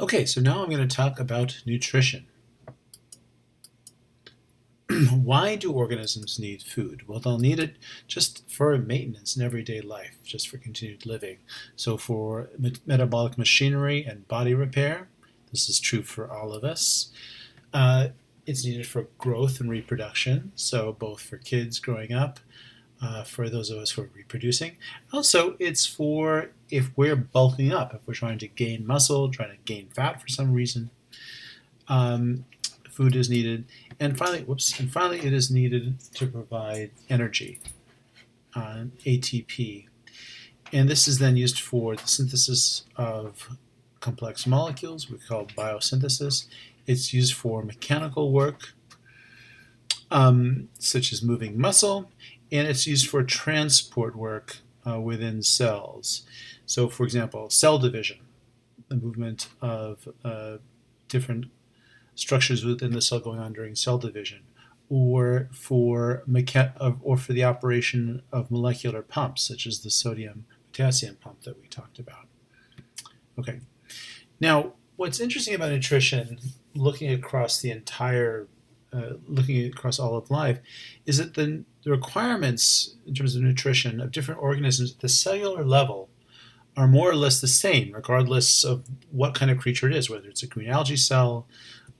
Okay, so now I'm going to talk about nutrition. Why do organisms need food? Well, they'll need it just for maintenance in everyday life, just for continued living. So for metabolic machinery and body repair, this is true for all of us. Uh, it's needed for growth and reproduction, so both for kids growing up, for those of us who are reproducing. Also, it's for if we're bulking up, if we're trying to gain muscle, trying to gain fat for some reason. Um, Food is needed, and finally, it is needed to provide energy, ATP, and this is then used for the synthesis of complex molecules. We call biosynthesis. It's used for mechanical work, such as moving muscle, and it's used for transport work within cells. So, for example, cell division, the movement of different structures within the cell going on during cell division, or for the operation of molecular pumps, such as the sodium potassium pump that we talked about. Okay. Now, what's interesting about nutrition, looking across looking across all of life, is that the requirements in terms of nutrition of different organisms at the cellular level are more or less the same, regardless of what kind of creature it is, whether it's a green algae cell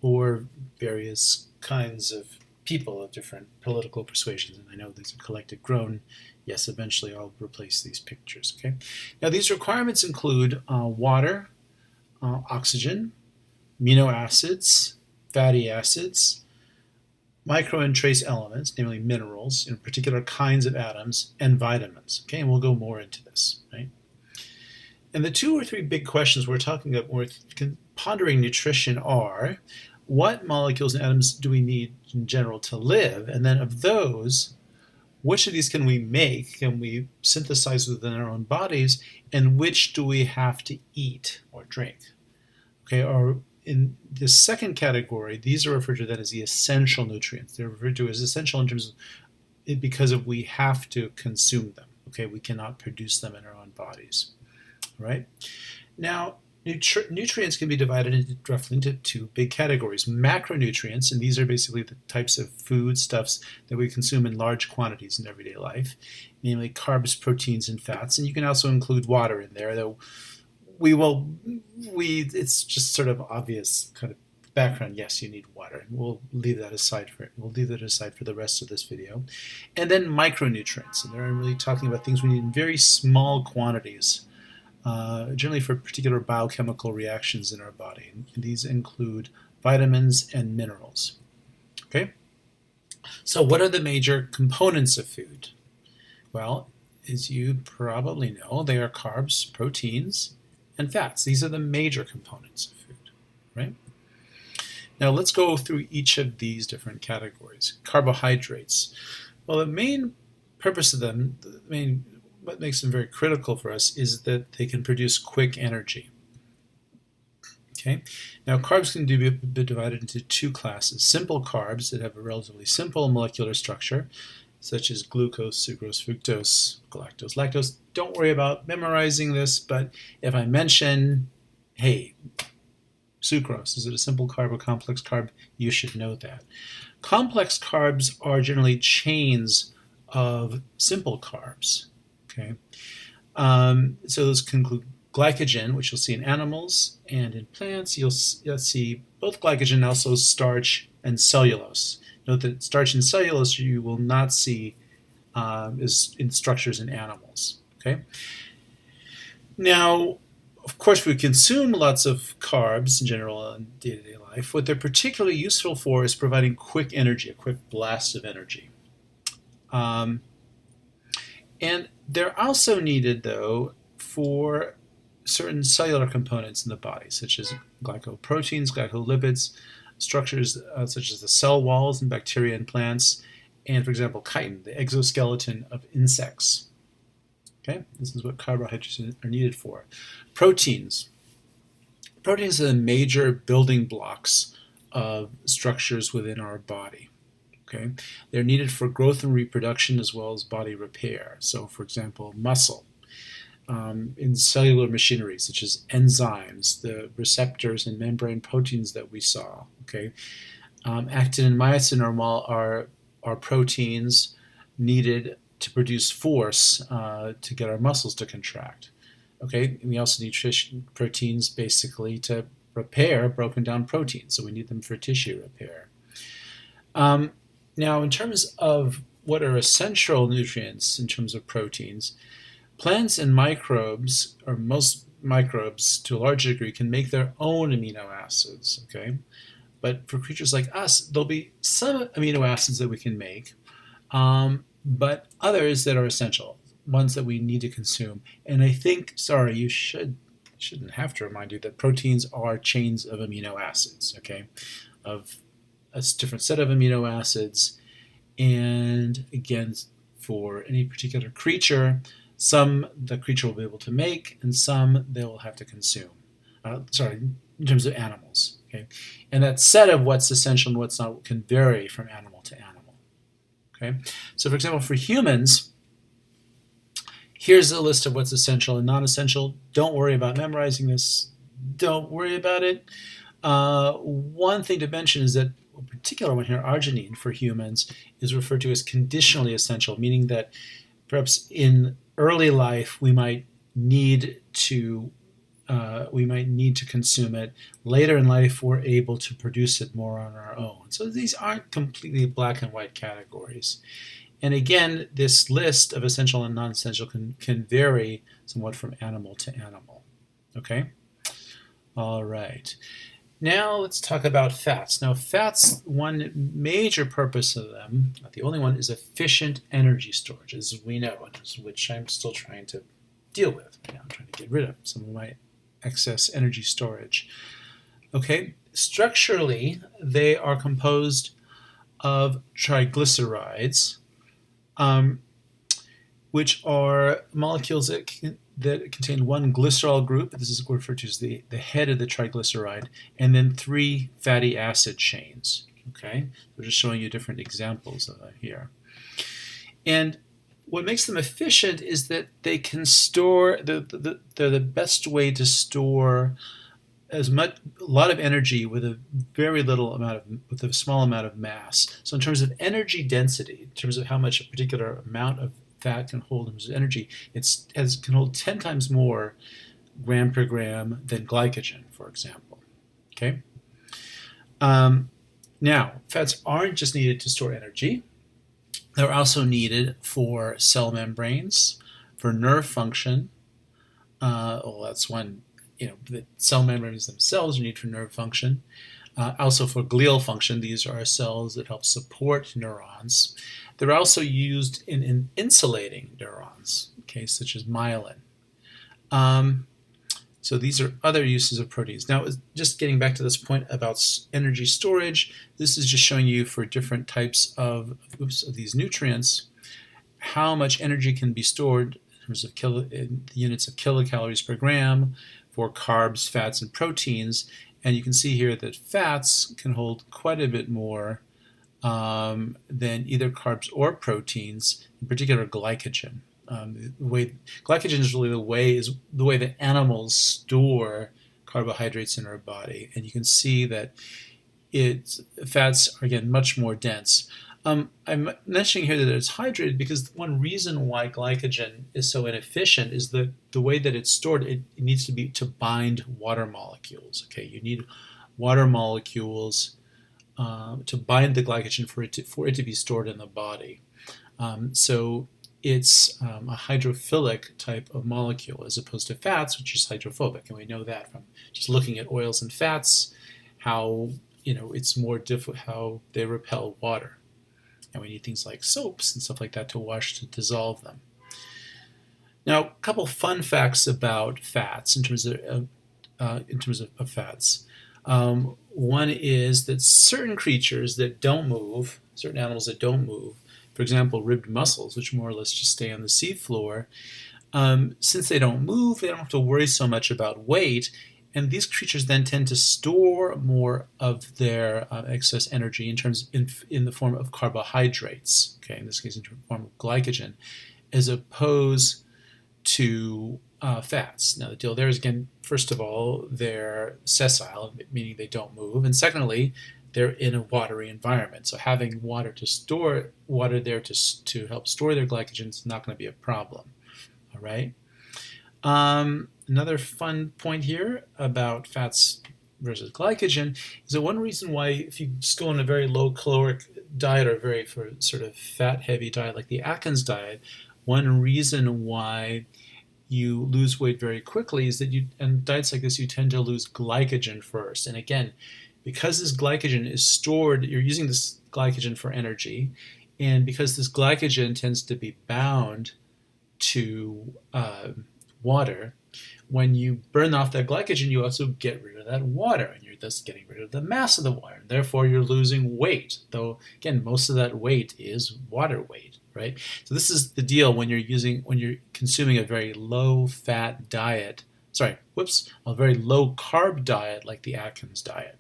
or various kinds of people of different political persuasions. And I know these are collective grown. Yes, eventually I'll replace these pictures. Okay. Now these requirements include water, oxygen, amino acids, fatty acids, micro and trace elements, namely minerals, in particular kinds of atoms, and vitamins. Okay, and we'll go more into this, right? And the two or three big questions we're talking about, we're pondering nutrition are, what molecules and atoms do we need in general to live? And then of those, which of these can we make, can we synthesize within our own bodies, and which do we have to eat or drink? Okay, or in the second category, these are referred to then as the essential nutrients. They're referred to as essential in terms of because of we have to consume them. Okay, we cannot produce them in our own bodies. Right? Now, nutrients can be divided roughly into two big categories. Macronutrients, and these are basically the types of foodstuffs that we consume in large quantities in everyday life, namely carbs, proteins, and fats. And you can also include water in there, though it's just sort of obvious kind of background. Yes, you need water. We'll leave that aside for the rest of this video. And then micronutrients, and they're really talking about things we need in very small quantities. Generally for particular biochemical reactions in our body. And these include vitamins and minerals. Okay? So what are the major components of food? Well, as you probably know, they are carbs, proteins, and fats. These are the major components of food, right? Now let's go through each of these different categories. Carbohydrates. Well, the main purpose of them, what makes them very critical for us is that they can produce quick energy. Okay. Now carbs can be divided into two classes. Simple carbs that have a relatively simple molecular structure, such as glucose, sucrose, fructose, galactose, lactose. Don't worry about memorizing this, but if I mention, hey, sucrose, is it a simple carb or complex carb? You should know that. Complex carbs are generally chains of simple carbs. Okay, so those can include glycogen, which you'll see in animals, and in plants you'll see both glycogen and also starch and cellulose. Note that starch and cellulose you will not see is in structures in animals. Okay. Now, of course, we consume lots of carbs in general in day-to-day life. What they're particularly useful for is providing quick energy, a quick blast of energy. And they're also needed, though, for certain cellular components in the body, such as glycoproteins, glycolipids, structures such as the cell walls in bacteria and plants, and, for example, chitin, the exoskeleton of insects. Okay, this is what carbohydrates are needed for. Proteins. Proteins are the major building blocks of structures within our body. Okay, they're needed for growth and reproduction as well as body repair. So, for example, muscle. in cellular machinery, such as enzymes, the receptors and membrane proteins that we saw. Okay, actin and myosin are proteins needed to produce force to get our muscles to contract. Okay, and we also need proteins basically to repair broken down proteins, so we need them for tissue repair. Now, in terms of what are essential nutrients in terms of proteins, plants and microbes, or most microbes to a large degree, can make their own amino acids. Okay, but for creatures like us, there'll be some amino acids that we can make, but others that are essential, ones that we need to consume. And I think, sorry, shouldn't have to remind you that proteins are chains of amino acids. Okay, of a different set of amino acids, and again, for any particular creature, some the creature will be able to make, and some they will have to consume. In terms of animals. Okay, and that set of what's essential and what's not can vary from animal to animal. Okay, so for example, for humans, here's a list of what's essential and non-essential. Don't worry about memorizing this. Don't worry about it. One thing to mention is that a particular one here, arginine, for humans, is referred to as conditionally essential, meaning that perhaps in early life we might need to consume it. Later in life, we're able to produce it more on our own. So these aren't completely black and white categories. And again, this list of essential and non-essential can vary somewhat from animal to animal. Okay? All right. Now let's talk about fats. Now fats, one major purpose of them, not the only one, is efficient energy storage, as we know, which I'm still trying to deal with. I'm trying to get rid of some of my excess energy storage. Okay, structurally, they are composed of triglycerides, which are molecules that contain one glycerol group. This is referred to as the head of the triglyceride, and then 3 fatty acid chains. Okay, we're just showing you different examples of that here. And what makes them efficient is that they can store. They're the best way to store a lot of energy with a small amount of mass. So in terms of energy density, in terms of how much a particular amount of fat can hold in terms of energy, can hold 10 times more gram per gram than glycogen, for example. Okay. Now, fats aren't just needed to store energy. They're also needed for cell membranes, for nerve function. That's one. The cell membranes themselves are needed for nerve function. Also for glial function. These are cells that help support neurons. They're also used in insulating neurons, okay, such as myelin. So these are other uses of proteins. Now, just getting back to this point about energy storage, this is just showing you for different types of these nutrients how much energy can be stored in terms of in the units of kilocalories per gram for carbs, fats, and proteins. And you can see here that fats can hold quite a bit more than either carbs or proteins, in particular glycogen. Glycogen is really the way that animals store carbohydrates in our body, and you can see that fats are again much more dense. I'm mentioning here that it's hydrated because one reason why glycogen is so inefficient is the way that it's stored. It needs to bind water molecules. Okay, you need water molecules to bind the glycogen for it to be stored in the body. So it's a hydrophilic type of molecule as opposed to fats, which is hydrophobic, and we know that from just looking at oils and fats, how it's more difficult how they repel water, and we need things like soaps and stuff like that to dissolve them. Now, a couple fun facts about fats in terms of fats. One is that certain creatures that don't move, certain animals that don't move, for example, ribbed mussels, which more or less just stay on the seafloor, since they don't move, they don't have to worry so much about weight, and these creatures then tend to store more of their excess energy in the form of carbohydrates. Okay, in this case, in the form of glycogen, as opposed to fats. Now the deal there is, again, first of all, they're sessile, meaning they don't move, and secondly, they're in a watery environment. So having water there to help store their glycogen is not going to be a problem. All right. Another fun point here about fats versus glycogen is that one reason why, if you just go on a very low caloric diet or very for sort of fat heavy diet like the Atkins diet, one reason why you lose weight very quickly is that in diets like this, you tend to lose glycogen first. And again, because this glycogen is stored, you're using this glycogen for energy, and because this glycogen tends to be bound to water, when you burn off that glycogen, you also get rid of that water, and you're thus getting rid of the mass of the water. And therefore, you're losing weight, though, again, most of that weight is water weight, right? So this is the deal when you're consuming a very low-fat diet, a very low-carb diet like the Atkins diet,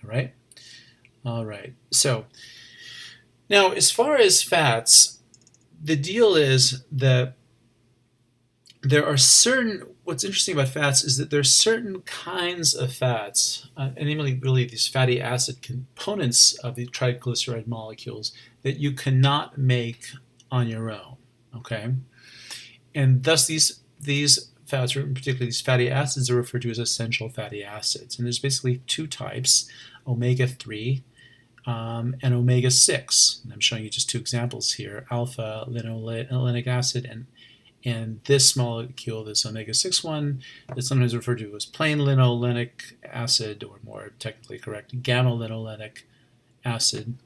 all right? All right, so now as far as fats, the deal is that what's interesting about fats is that there are certain kinds of fats, and namely really these fatty acid components of the triglyceride molecules, that you cannot make on your own, okay? And thus these fats, particularly these fatty acids, are referred to as essential fatty acids. And there's basically two types, omega-3 and omega-6. And I'm showing you just two examples here, alpha-linolenic acid and this molecule, this omega-6 one, is sometimes referred to as plain linolenic acid, or more technically correct, gamma-linolenic acid.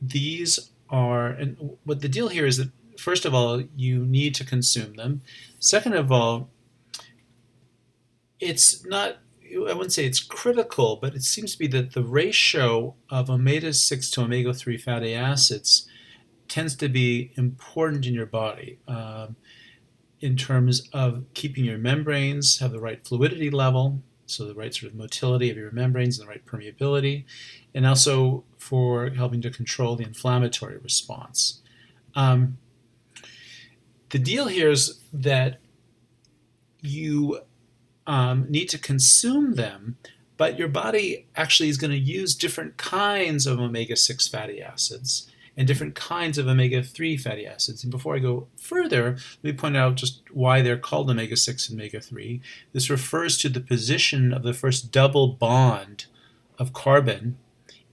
These are, and what the deal here is that, first of all, you need to consume them. Second of all, it's not, I wouldn't say it's critical, but it seems to be that the ratio of omega-6 to omega-3 fatty acids tends to be important in your body in terms of keeping your membranes have the right fluidity level, so the right sort of motility of your membranes and the right permeability, and also for helping to control the inflammatory response. The deal here is that you need to consume them, but your body actually is going to use different kinds of omega-6 fatty acids and different kinds of omega-3 fatty acids. And before I go further, let me point out just why they're called omega-6 and omega-3. This refers to the position of the first double bond of carbon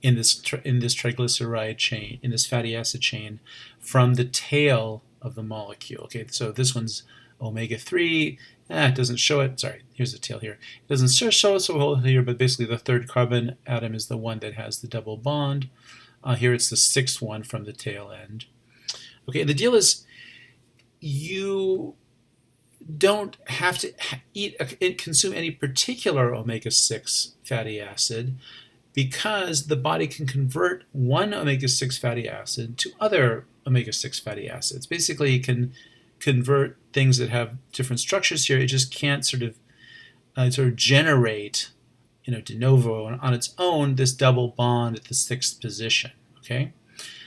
in this triglyceride chain, in this fatty acid chain, from the tail of the molecule. Okay, so this one's omega-3. It doesn't show it. Sorry, here's the tail here. It doesn't show it so well here, but basically the third carbon atom is the one that has the double bond. Here it's the sixth one from the tail end. Okay, the deal is you don't have to consume any particular omega-6 fatty acid, because the body can convert one omega-6 fatty acid to other omega-6 fatty acids. Basically, it can convert things that have different structures here. It just can't sort of generate, de novo on its own, this double bond at the sixth position. Okay,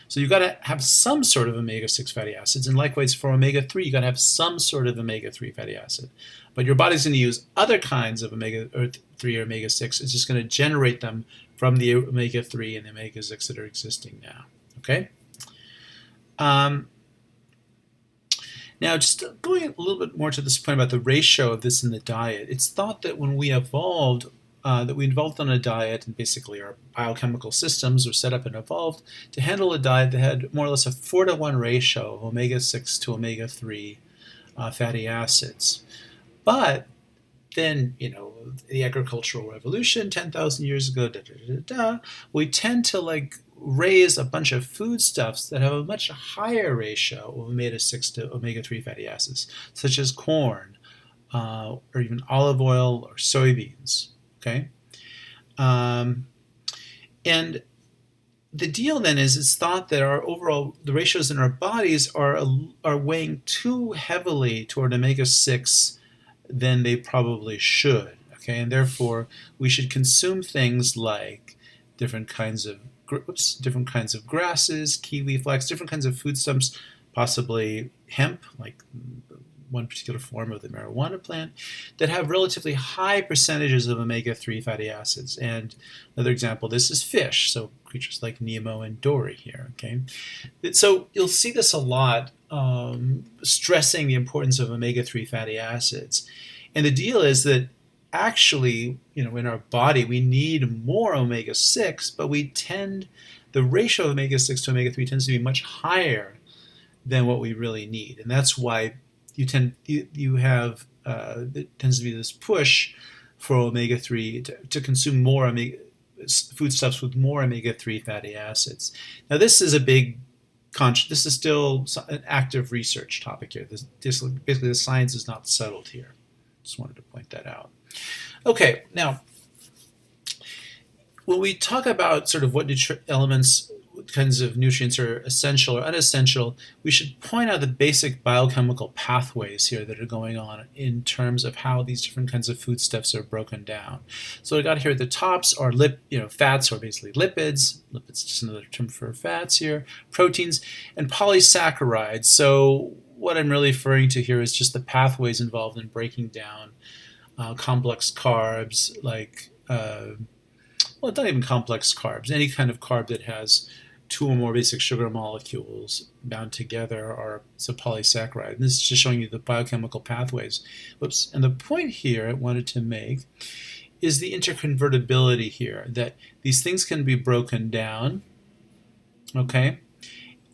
so you've got to have some sort of omega-6 fatty acids, and likewise for omega-3, you've got to have some sort of omega-3 fatty acid. But your body's going to use other kinds of omega-3 or omega-6. It's just going to generate them from the omega-3 and the omega-6 that are existing now. Okay. Now, just going a little bit more to this point about the ratio of this in the diet, it's thought that when we evolved, on a diet, and basically our biochemical systems were set up and evolved to handle a diet that had more or less a 4-to-1 ratio of omega-6 to omega-3 fatty acids. But then, the agricultural revolution 10,000 years ago, we tend to raise a bunch of foodstuffs that have a much higher ratio of omega-6 to omega-3 fatty acids, such as corn, or even olive oil or soybeans. Okay, and the deal then is, it's thought that the ratios in our bodies are weighing too heavily toward omega-6 than they probably should. Okay, and therefore we should consume things like different kinds of grasses, kiwi flax, different kinds of foodstuffs, possibly hemp, like one particular form of the marijuana plant, that have relatively high percentages of omega-3 fatty acids. And another example, this is fish, so creatures like Nemo and Dory here. Okay, so you'll see this a lot, stressing the importance of omega-3 fatty acids. And the deal is that actually, in our body, we need more omega-6, but the ratio of omega-6 to omega-3 tends to be much higher than what we really need. And that's why there tends to be this push for omega-3 to consume more foodstuffs with more omega-3 fatty acids. Now, this is this is still an active research topic here. Basically, the science is not settled here. Just wanted to point that out. Okay, now, when we talk about sort of what kinds of nutrients are essential or unessential, we should point out the basic biochemical pathways here that are going on in terms of how these different kinds of foodstuffs are broken down. So I got here at the tops are fats, or basically lipids. Lipids is just another term for fats here. Proteins and polysaccharides. So what I'm really referring to here is just the pathways involved in breaking down complex carbs, like not even complex carbs. Any kind of carb that has two or more basic sugar molecules bound together are a polysaccharide. And this is just showing you the biochemical pathways. Whoops. And the point here I wanted to make is the interconvertibility here, that these things can be broken down, okay,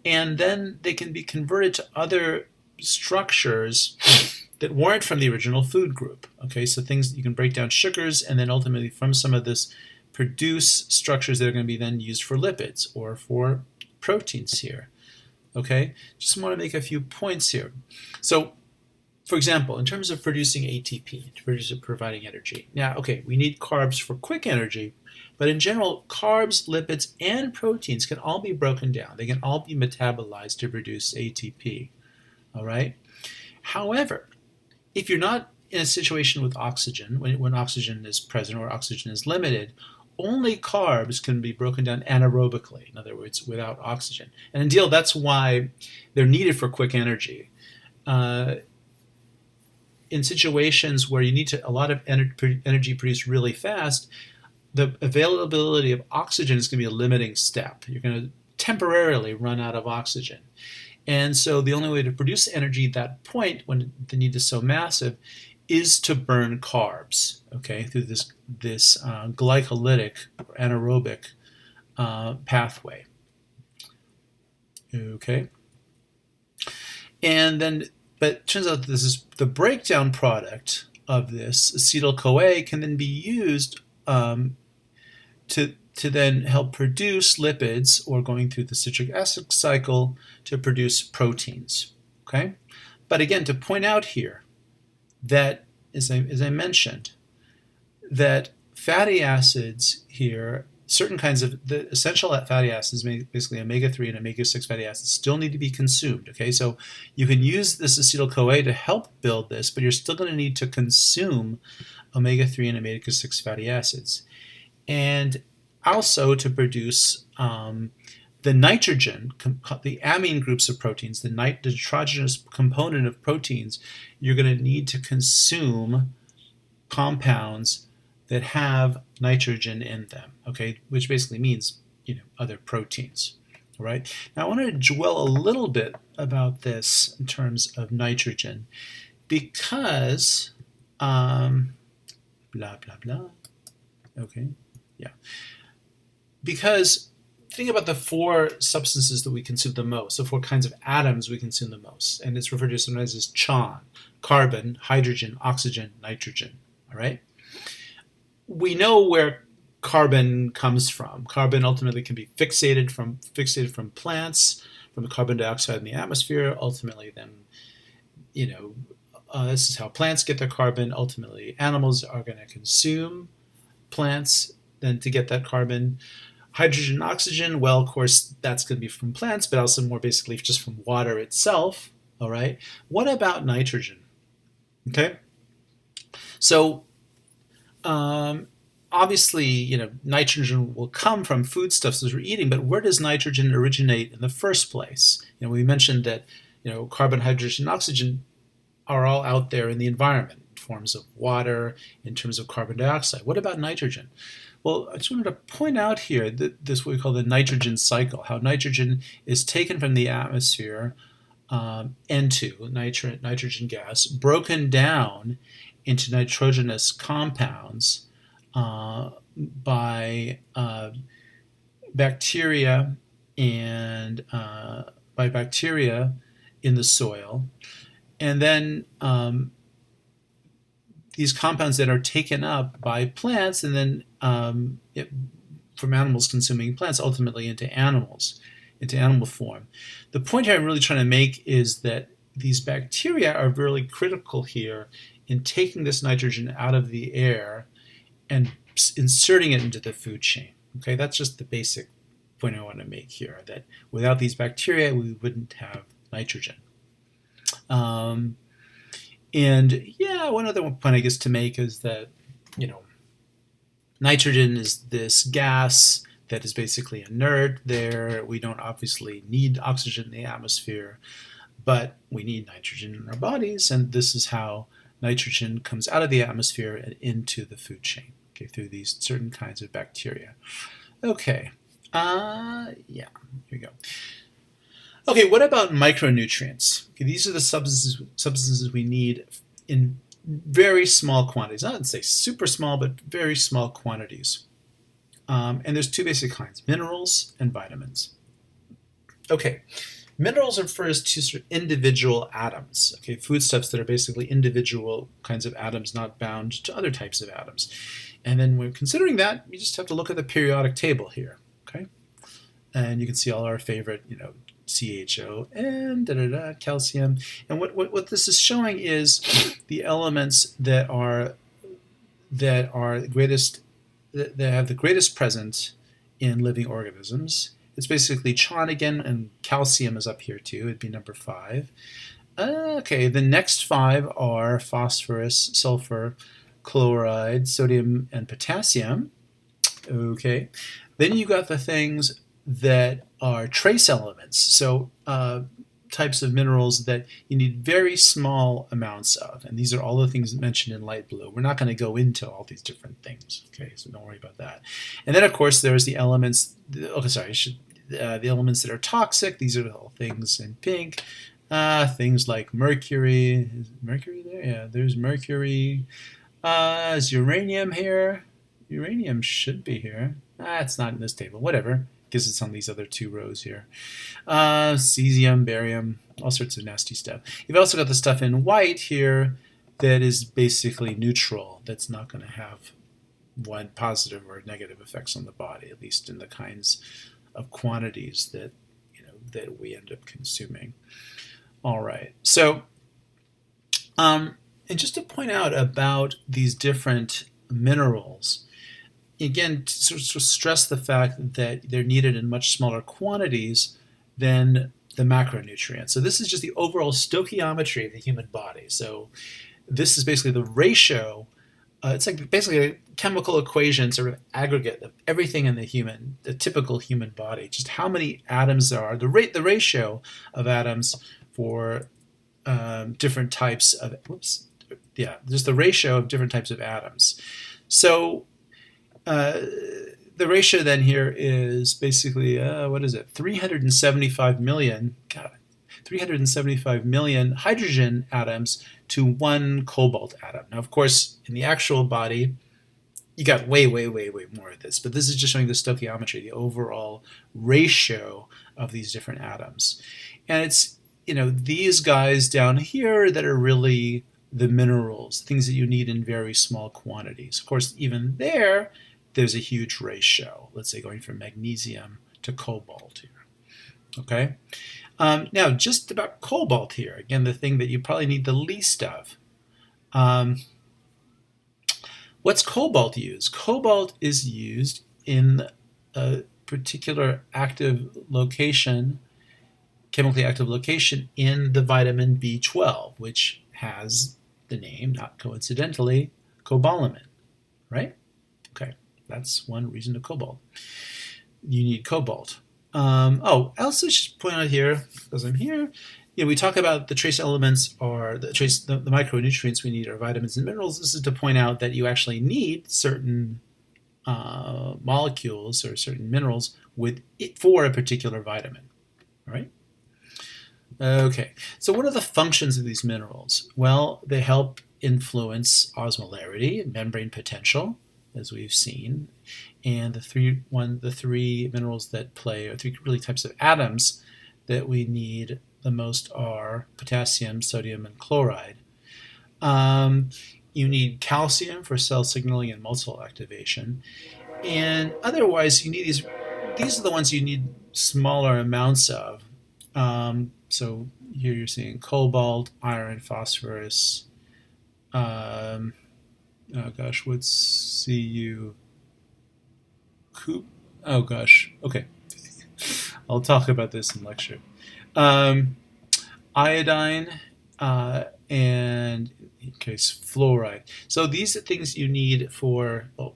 and then they can be converted to other structures that weren't from the original food group. Okay, so things you can break down sugars, and then ultimately from some of this produce structures that are going to be then used for lipids or for proteins here. Okay, just want to make a few points here. So, for example, in terms of producing ATP, providing energy. Now, okay, we need carbs for quick energy, but in general, carbs, lipids, and proteins can all be broken down. They can all be metabolized to produce ATP. All right. However, if you're not in a situation with oxygen, when oxygen is present or oxygen is limited, only carbs can be broken down anaerobically, in other words, without oxygen. And indeed, that's why they're needed for quick energy. In situations where you need a lot of energy produced really fast, the availability of oxygen is going to be a limiting step. You're going to temporarily run out of oxygen. And so the only way to produce energy at that point, when the need is so massive, is to burn carbs, okay, through this glycolytic or anaerobic pathway. Okay. And then, but it turns out that this is the breakdown product of this acetyl-CoA can then be used to then help produce lipids, or going through the citric acid cycle to produce proteins. Okay, but again, to point out here that, as I mentioned, that fatty acids here, certain kinds of the essential fatty acids, basically omega-3 and omega-6 fatty acids, still need to be consumed. Okay, so you can use this acetyl-CoA to help build this, but you're still going to need to consume omega-3 and omega-6 fatty acids. And also to produce the nitrogen, the amine groups of proteins, the nitrogenous component of proteins, you're going to need to consume compounds that have nitrogen in them, okay, which basically means, other proteins, all right? Now, I want to dwell a little bit about this in terms of nitrogen, because, blah, blah, blah, okay, yeah. Because think about the four substances that we consume the most, the four kinds of atoms we consume the most, and it's referred to sometimes as CHON: carbon, hydrogen, oxygen, nitrogen. All right. We know where carbon comes from. Carbon ultimately can be fixated from plants, from the carbon dioxide in the atmosphere. Ultimately, then, this is how plants get their carbon. Ultimately, animals are going to consume plants then to get that carbon. Hydrogen and oxygen, well, of course, that's going to be from plants, but also more basically just from water itself, all right? What about nitrogen? Okay? So, obviously, nitrogen will come from foodstuffs as we're eating, but where does nitrogen originate in the first place? We mentioned that, carbon, hydrogen, and oxygen are all out there in the environment in forms of water, in terms of carbon dioxide. What about nitrogen? Well, I just wanted to point out here that this what we call the nitrogen cycle, how nitrogen is taken from the atmosphere, N2, nitrogen gas, broken down into nitrogenous compounds by bacteria and by bacteria in the soil, and then these compounds that are taken up by plants, and then from animals consuming plants, ultimately into animal form. The point here I'm really trying to make is that these bacteria are really critical here in taking this nitrogen out of the air and inserting it into the food chain. Okay, that's just the basic point I want to make here, that without these bacteria, we wouldn't have nitrogen. And yeah, one other point I guess to make is that, nitrogen is this gas that is basically inert there. We don't obviously need oxygen in the atmosphere, but we need nitrogen in our bodies, and this is how nitrogen comes out of the atmosphere and into the food chain, okay, through these certain kinds of bacteria. Okay, yeah, here we go. Okay, what about micronutrients? Okay, these are the substances we need in very small quantities. I wouldn't say super small, but very small quantities. And there's two basic kinds, minerals and vitamins. Okay, minerals refers to sort of individual atoms, okay, foodstuffs that are basically individual kinds of atoms not bound to other types of atoms. And then when considering that, you just have to look at the periodic table here, okay? And you can see all our favorite, CHO and calcium. And what this is showing is the elements that have the greatest presence in living organisms. It's basically CHON again, and calcium is up here too. It'd be number 5. Okay, the next 5 are phosphorus, sulfur, chloride, sodium, and potassium. Okay, then you got the things that are trace elements, so types of minerals that you need very small amounts of, and these are all the things mentioned in light blue. We're not going to go into all these different things, okay, so don't worry about that. And then of course there's the elements, the elements that are toxic. These are all things in pink, things like mercury. Is mercury there? Yeah, there's mercury. Is uranium here? Uranium should be here. It's not in this table, whatever, because it's on these other 2 rows here. Cesium, barium, all sorts of nasty stuff. You've also got the stuff in white here that is basically neutral, that's not going to have one positive or negative effects on the body, at least in the kinds of quantities that that we end up consuming. All right, so and just to point out about these different minerals, again, to sort of stress the fact that they're needed in much smaller quantities than the macronutrients. So this is just the overall stoichiometry of the human body. So this is basically the ratio. It's like basically a chemical equation, sort of aggregate of everything in the typical human body. Just how many atoms there are, the ratio of atoms for different types of. Just the ratio of different types of atoms. So. The ratio then here is basically, 375 million, 375 million hydrogen atoms to 1 cobalt atom. Now, of course, in the actual body, you got way, way, way, way more of this, but this is just showing the stoichiometry, the overall ratio of these different atoms. And it's, these guys down here that are really the minerals, things that you need in very small quantities. Of course, even there's a huge ratio, let's say going from magnesium to cobalt here. Okay? Now, just about cobalt here, again, the thing that you probably need the least of. What's cobalt used? Cobalt is used in a particular active location, chemically active location in the vitamin B12, which has the name, not coincidentally, cobalamin, right? Okay. That's one reason to cobalt. You need cobalt. I also should point out here, because I'm here, we talk about the trace elements or the micronutrients we need are vitamins and minerals. This is to point out that you actually need certain molecules or certain minerals for a particular vitamin. All right. Okay. So what are the functions of these minerals? Well, they help influence osmolarity, membrane potential, as we've seen, and the three minerals that play, or three really types of atoms that we need the most are potassium, sodium, and chloride. You need calcium for cell signaling and muscle activation, and otherwise you need these. These are the ones you need smaller amounts of. So here you're seeing cobalt, iron, phosphorus. Oh gosh, what's Cu? Oh gosh. Okay, I'll talk about this in lecture. Um, Iodine, and in case fluoride. So these are things you need for. Oh,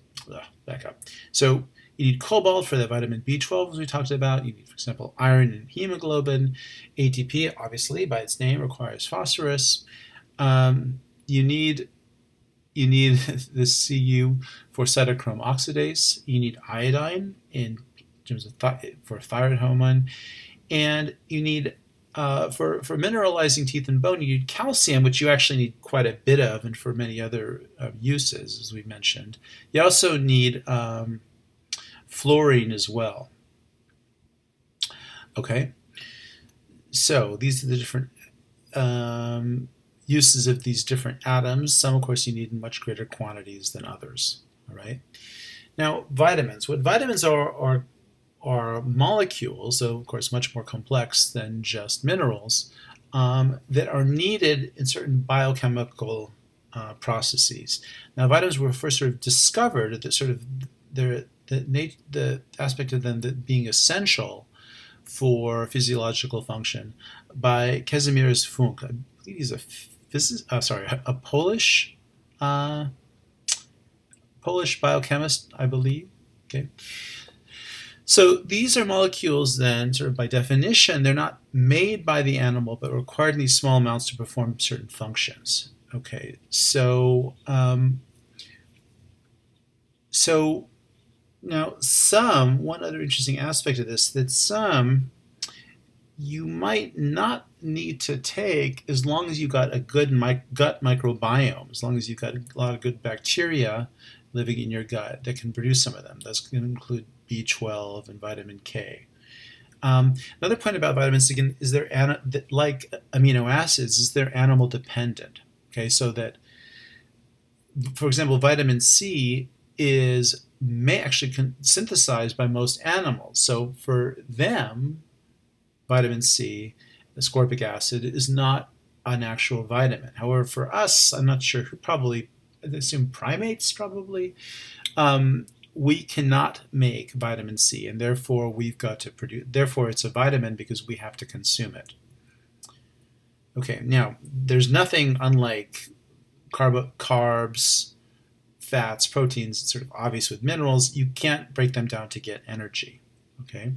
back up. So you need cobalt for the vitamin B12, as we talked about. You need, for example, iron and hemoglobin. ATP, obviously, by its name, requires phosphorus. You need this Cu for cytochrome oxidase. You need iodine in terms of for thyroid hormone, and you need for mineralizing teeth and bone, you need calcium, which you actually need quite a bit of, and for many other uses, as we mentioned. You also need fluorine as well. Okay, so these are the different uses of these different atoms. Some, of course, you need in much greater quantities than others. All right. Now, vitamins. What vitamins are molecules, so of course much more complex than just minerals, that are needed in certain biochemical processes. Now, vitamins were first sort of discovered that sort of the aspect of them that being essential for physiological function by Kazimierz Funk. I believe he's a Polish biochemist, I believe. Okay. So these are molecules then, sort of by definition, they're not made by the animal, but required in these small amounts to perform certain functions. Okay, so now one other interesting aspect of this, that some you might not need to take as long as you've got a good gut microbiome, as long as you've got a lot of good bacteria living in your gut that can produce some of them. That's going to include B12 and vitamin K. Another point about vitamins, again, is like amino acids, is they're animal dependent. Okay, so that, for example, vitamin C is actually synthesized by most animals. So for them, vitamin C, ascorbic acid, is not an actual vitamin. However, for us, I'm not sure who, probably, I assume primates probably, we cannot make vitamin C, and therefore we've got to produce, therefore it's a vitamin because we have to consume it. Okay, now there's nothing unlike carbs, fats, proteins. It's sort of obvious with minerals. You can't break them down to get energy. Okay.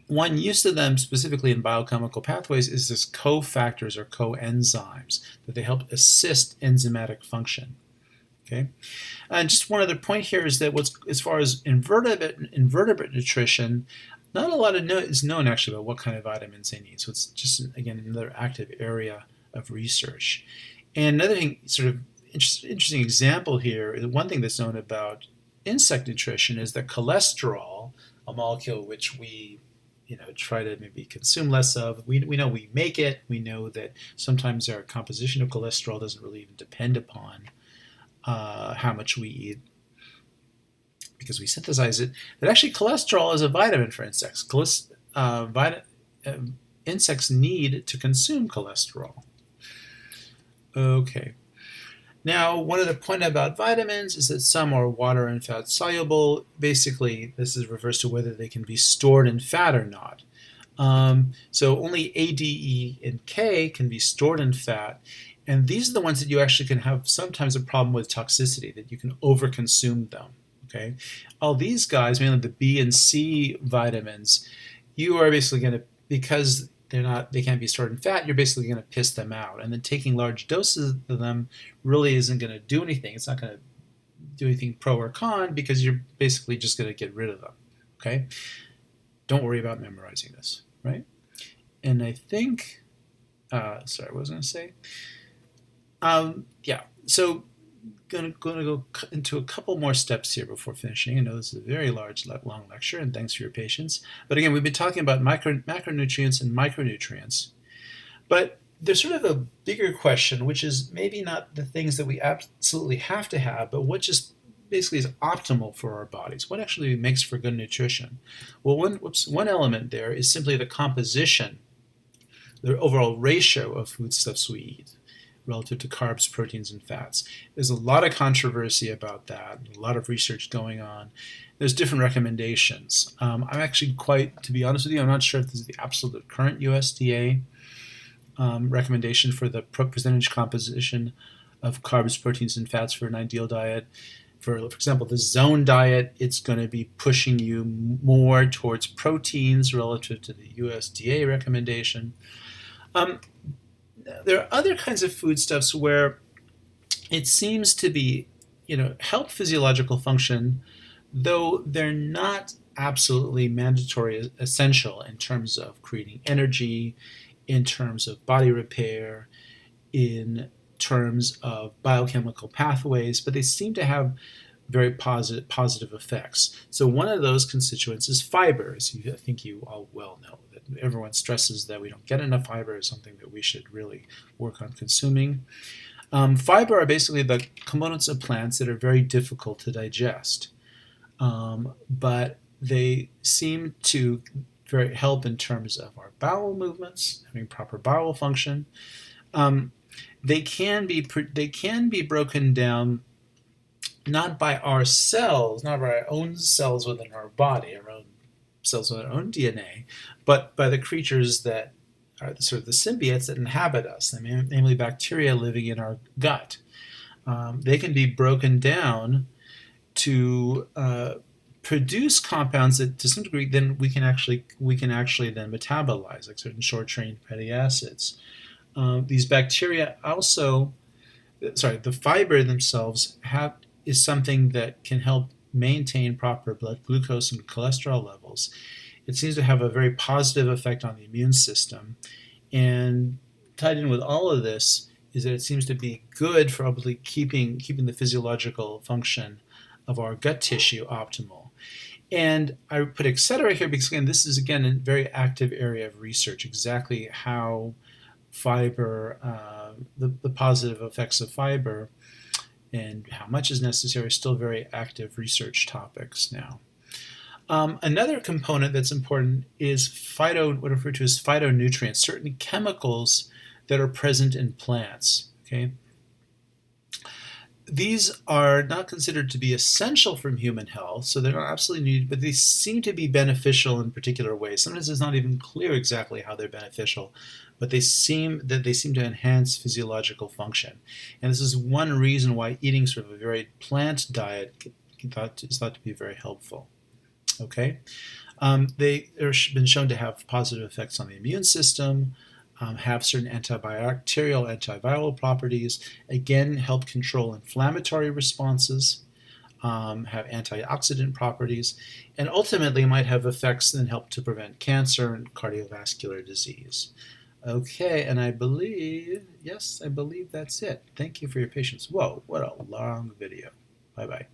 One use of them specifically in biochemical pathways is this cofactors or coenzymes, that they help assist enzymatic function. Okay, and just one other point here is that as far as invertebrate nutrition, not a lot is known actually about what kind of vitamins they need. So it's just, again, another active area of research. And another thing, sort of interesting example here, one thing that's known about insect nutrition is that cholesterol, a molecule which we try to maybe consume less of. We know we make it. We know that sometimes our composition of cholesterol doesn't really even depend upon how much we eat, because we synthesize it. That actually cholesterol is a vitamin for insects. Insects need to consume cholesterol. Okay. Now, one other point about vitamins is that some are water and fat soluble. Basically, this refers to whether they can be stored in fat or not. So only A, D, E, and K can be stored in fat. And these are the ones that you actually can have sometimes a problem with toxicity, that you can overconsume them. Okay, all these guys, mainly the B and C vitamins, you are basically going to, because they can't be stored in fat, you're basically going to piss them out. And then taking large doses of them really isn't going to do anything. It's not going to do anything pro or con because you're basically just going to get rid of them. Okay? Don't worry about memorizing this, right? And I think, sorry, what was I going to say? Yeah, so going to go into a couple more steps here before finishing. I know this is a very long lecture, and thanks for your patience. But again, we've been talking about macronutrients and micronutrients. But there's sort of a bigger question, which is maybe not the things that we absolutely have to have, but what just basically is optimal for our bodies. What actually makes for good nutrition? Well, one element there is simply the composition, the overall ratio of foodstuffs we eat relative to carbs, proteins, and fats. There's a lot of controversy about that, a lot of research going on. There's different recommendations. I'm actually to be honest with you, I'm not sure if this is the absolute current USDA recommendation for the percentage composition of carbs, proteins, and fats for an ideal diet. For example, the zone diet, it's going to be pushing you more towards proteins relative to the USDA recommendation. There are other kinds of foodstuffs where it seems to be, help physiological function, though they're not absolutely mandatory essential in terms of creating energy, in terms of body repair, in terms of biochemical pathways, but they seem to have very positive effects. So one of those constituents is fiber. As I think you all well know, that everyone stresses that we don't get enough fiber is something that we should really work on consuming. Fiber are basically the components of plants that are very difficult to digest, but they seem to help in terms of our bowel movements, having proper bowel function. They can be broken down not by our cells, not by our own cells within our body, our own cells with our own DNA, but by the creatures that are sort of the symbiotes that inhabit us, namely bacteria living in our gut. They can be broken down to produce compounds that, to some degree, then we can actually then metabolize, like certain short-chain fatty acids. These bacteria also, the fiber themselves is something that can help maintain proper blood glucose and cholesterol levels. It seems to have a very positive effect on the immune system. And tied in with all of this is that it seems to be good for obviously keeping the physiological function of our gut tissue optimal. And I put etc. here because, again, this is, a very active area of research, exactly how fiber, the positive effects of fiber and how much is necessary, still very active research topics now. Another component that's important is what are referred to as phytonutrients, certain chemicals that are present in plants. Okay, these are not considered to be essential for human health, so they're not absolutely needed, but they seem to be beneficial in particular ways. Sometimes it's not even clear exactly how they're beneficial, but they seem to enhance physiological function. And this is one reason why eating sort of a very plant diet is thought to be very helpful. Okay, they have been shown to have positive effects on the immune system, have certain antibacterial, antiviral properties, again, help control inflammatory responses, have antioxidant properties, and ultimately might have effects that help to prevent cancer and cardiovascular disease. Okay, and I believe that's it. Thank you for your patience. Whoa, what a long video. Bye-bye.